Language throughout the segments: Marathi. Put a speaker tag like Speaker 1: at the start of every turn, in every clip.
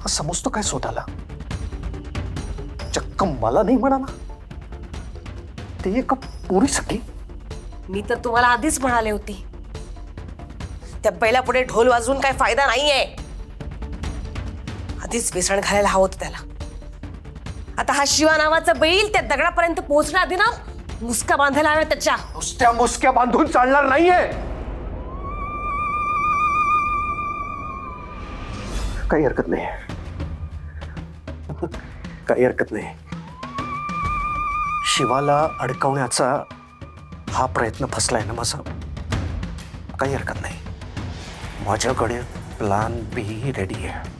Speaker 1: समजतो काय स्वतःला? चक्क मला नाही म्हणाला, ते एका पोरीसाठी.
Speaker 2: मी तर तुम्हाला आधीच म्हणाले होते, त्या बैला पुढे ढोल वाजवून काय फायदा नाहीये. आधीच बेसण घालायला हवं होतं त्याला. आता हा शिवा नावाचा बैल त्या दगडापर्यंत पोहोचण्या आधी ना मुसका बांधायला हव्या त्याच्या.
Speaker 1: नुसत्या मुसक्या बांधून चालणार नाहीये. काही हरकत नाही, काही हरकत नाही. शिवाला अडकवण्याचा हा प्रयत्न फसलाय ना माझा. काही हरकत नाही, माझ्याकडे प्लॅन बी रेडी आहे.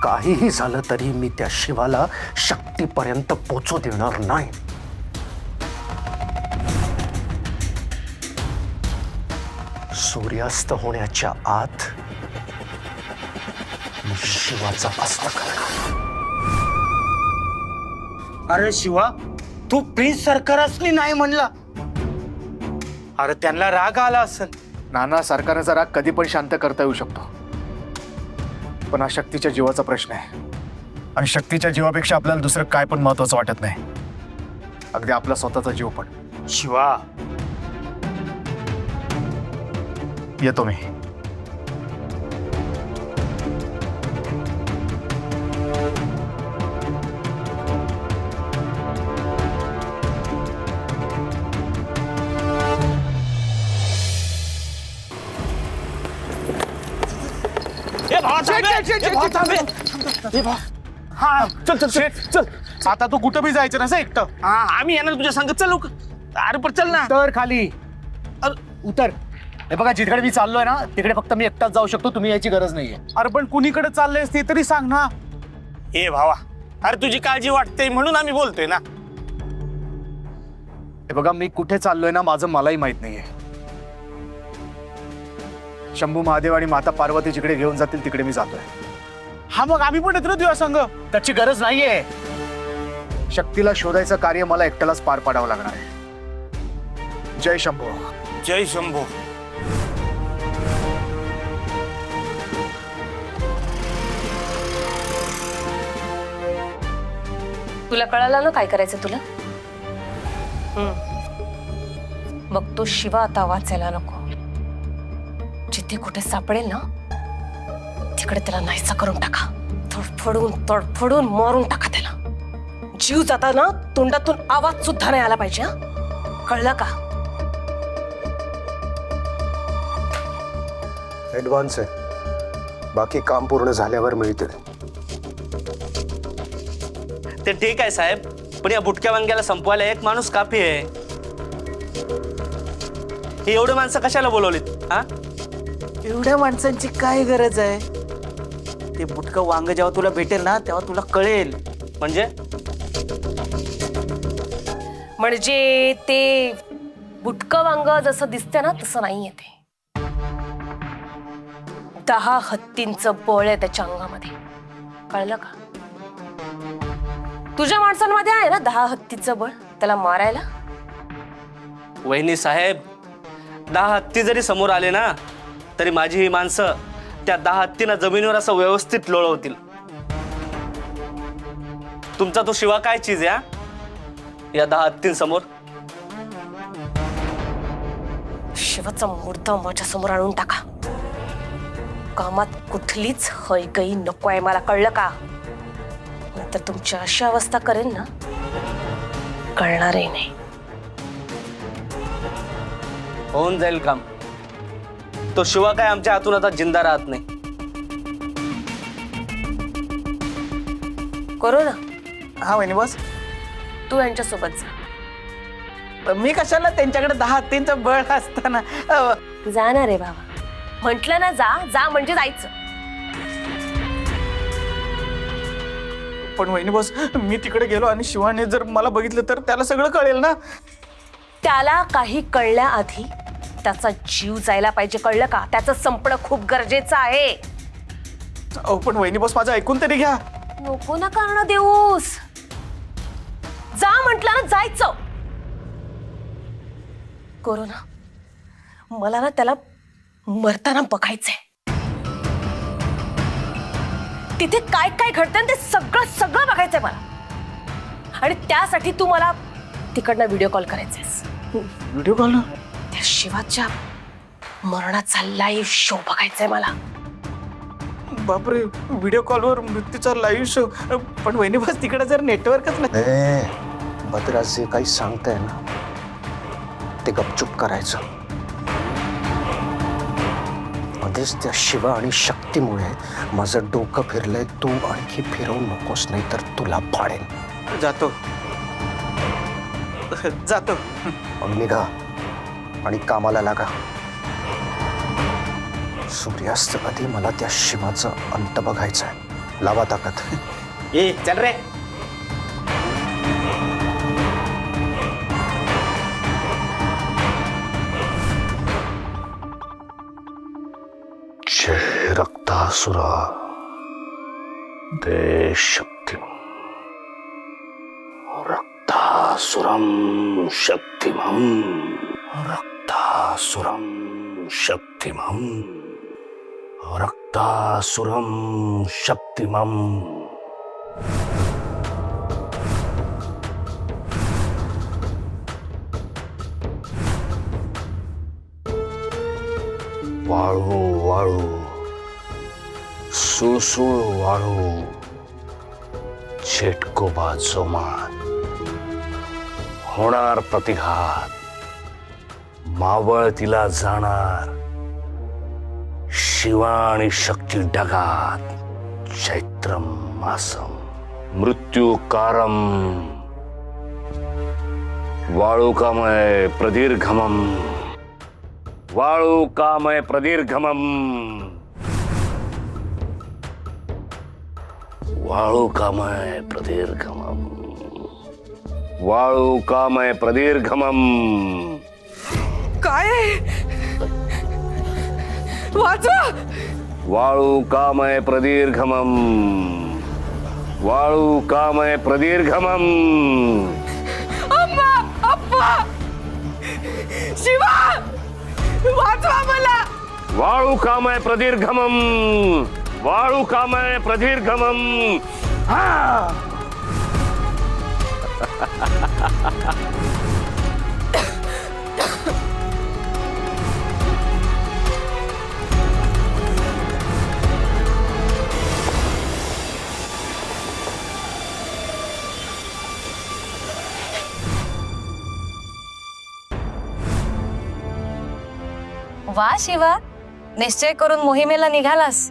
Speaker 1: काहीही झालं तरी मी त्या शिवाला शक्तीपर्यंत पोचू देणार नाही. सूर्यास्त होण्याच्या आत मी शिवाचा अस्त करणार.
Speaker 3: अरे शिवा, तू प्रिन्स सरकारसनी नाही म्हणला. अरे त्यांना राग आला असेल.
Speaker 4: नाना, सरकारचा राग कधी पण शांत करता येऊ शकतो, पण हा शक्तीच्या जीवाचा प्रश्न आहे. आणि शक्तीच्या जीवापेक्षा आपल्याला दुसरं काय पण महत्वाचं वाटत नाही, अगदी आपला स्वतःचा जीव पण.
Speaker 3: शिवा,
Speaker 4: येतो मी.
Speaker 3: हा चल चल चल चल. आता तू कुठं बी जायचं ना एकटं. हा आम्ही येणार तुझ्या संगत. चल लवकर. अरे पण चल ना.
Speaker 4: तर खाली उतर. हे बघा, जिकडे मी चाललोय ना तिकडे फक्त मी एकटाच जाऊ शकतो, तुम्ही यायची गरज नाहीये.
Speaker 3: अरे पण कुणीकडे चाललंयस ते तरी सांग ना. हे भावा, अरे तुझी काळजी वाटते म्हणून आम्ही बोलतोय ना.
Speaker 4: हे बघा, मी कुठे चाललोय ना माझं मलाही माहित नाहीये. शंभू महादेव आणि माता पार्वती जिकडे घेऊन जातील तिकडे मी जातोय.
Speaker 3: हा मग आम्ही पण येतो ना तुझ्या संग.
Speaker 4: त्याची गरज नाहीये. शक्तीला शोधायचं कार्य मला एकट्यालाच पार पाडावं लागणार आहे. जय शंभू.
Speaker 3: जय शंभू.
Speaker 2: तुला कळालं ना काय करायचं तुला? मग तो शिवा आता वाचायला नको. जिथे कुठे सापडेल ना तिकडे त्याला नाहीसा करून टाका. तडफडून मारून टाका त्याला. जीव जाता ना तोंडातून आवाज सुद्धा नाही आला पाहिजे. कळलं का?
Speaker 1: ऍडव्हान्स आहे, बाकी काम पूर्ण झाल्यावर मिळतील.
Speaker 5: ते ठीक आहे साहेब, पण या बुटक्या वांग्याला संपवायला एक माणूस काफी आहे. ही एवढी माणसं कशाला बोलवलीत? हा,
Speaker 6: एवढ्या माणसांची काय गरज आहे? ते बुटकं वांग जेव्हा तुला भेटेल ना तेव्हा तुला कळेल.
Speaker 2: म्हणजे ते बुटकं वांग जसं दिसतं ना तसं नाहीये ते. 10 हत्तींचं बळ आहे त्याच्या अंगामध्ये. कळलं का? तुझ्या माणसांमध्ये आहे ना 10 हत्तीचं बळ त्याला मारायला.
Speaker 5: वहिनी साहेब, 10 हत्ती जरी समोर आले ना तरी माझी ही माणसं त्या 10 हत्तींना जमिनीवर असं व्यवस्थित लोळवतील. तुमचा तो शिवा काय चीज आहे? या 10 हत्तींसमोर
Speaker 2: शिवाचा मुर्दा माझ्या समोर आणून टाका. कामात कुठलीच हयगई नको आहे मला. कळलं का? नंतर तुमची अशी अवस्था करेन ना कळणारही नाही.
Speaker 5: होऊन जाईल काम. तो शिवा काय आमच्या हातून आता जिंदा राहत नाही.
Speaker 2: करू ना.
Speaker 6: हा वहिनी बस.
Speaker 2: तू यांच्यासोबत जा.
Speaker 6: मी कशाला? त्यांच्याकडे 10 हत्तींचं बळ असताना.
Speaker 2: जाणार आहे बाबा. म्हंटल ना जा. जा म्हणजे जायचं.
Speaker 6: पण वहिनी बस, मी तिकडे गेलो आणि शिवाने जर मला बघितलं तर त्याला सगळं कळेल ना.
Speaker 2: त्याला काही कळण्याआधी त्याचा जीव जायला पाहिजे. कळलं का? त्याचं संपणं खूप गरजेचं आहे.
Speaker 6: अहो पण वहिनी बस, माझं ऐकून तरी घ्या.
Speaker 2: नको ना कारण देऊस. जा म्हटलं ना जायचं. करू ना. मला ना त्याला मरताना बघायचंय. तिथे काय काय घडतंय ते सगळं सगळं बघायचंय मला. आणि त्यासाठी तू मला तिकडनं व्हिडिओ कॉल करायचंयस.
Speaker 6: Video call?
Speaker 2: त्या शिवाच्या मरणाचा लाईव्ह शो बघायचाय मला.
Speaker 6: बापरे, व्हिडिओ कॉलवर मृत्यूचा लाईव्ह शो. पण वहिनी बस तिकडे जर नेटवर्कच नाही.
Speaker 1: बद्राज जे काही सांगताय ना ते गपचूप करायचं. मध्येच त्या शिवा आणि शक्तीमुळे माझं डोकं फिरलंय. तू आणखी फिरवू नकोस, नाही तर तुला फाडेन.
Speaker 6: जातो जातो.
Speaker 1: मग निघा आणि कामाला लागा. सूर्यास्त आधी मला त्या शिवाचा अंत बघायचा आहे. लावा ताकद.
Speaker 6: ए चल रे.
Speaker 1: जय रक्तासुरा दे शक्ति. रक्तासुरम शक्तिमं. रक्तासुरम शक्तिमं. रक्तासुरम शक्तिमं. वाळू वाळू सुळसुळ वाळू छेटकोबा जोमात. होणार प्रतिघात. मावळतीला जाणार शिवा आणि शक्ती डगात. चैत्रम मासम मृत्युकारम वाळुकामय प्रदीर्घमम. वाळुकामय प्रदीर्घमम. वाळुकामय प्रदीर्घमम. वाळुकामय प्रदीर्घमम.
Speaker 2: काय वाचवा.
Speaker 1: वाळुकामय प्रदीर्घमम. वाळुकामय प्रदीर्घमम.
Speaker 2: अम्मा अप्पा शिवा वाचवा मला.
Speaker 1: वाळुकामय प्रदीर्घमम. वाळुकामय प्रदीर्घमम. हा.
Speaker 2: वा शिवा, निश्चय करून मोहिमेला निघालास.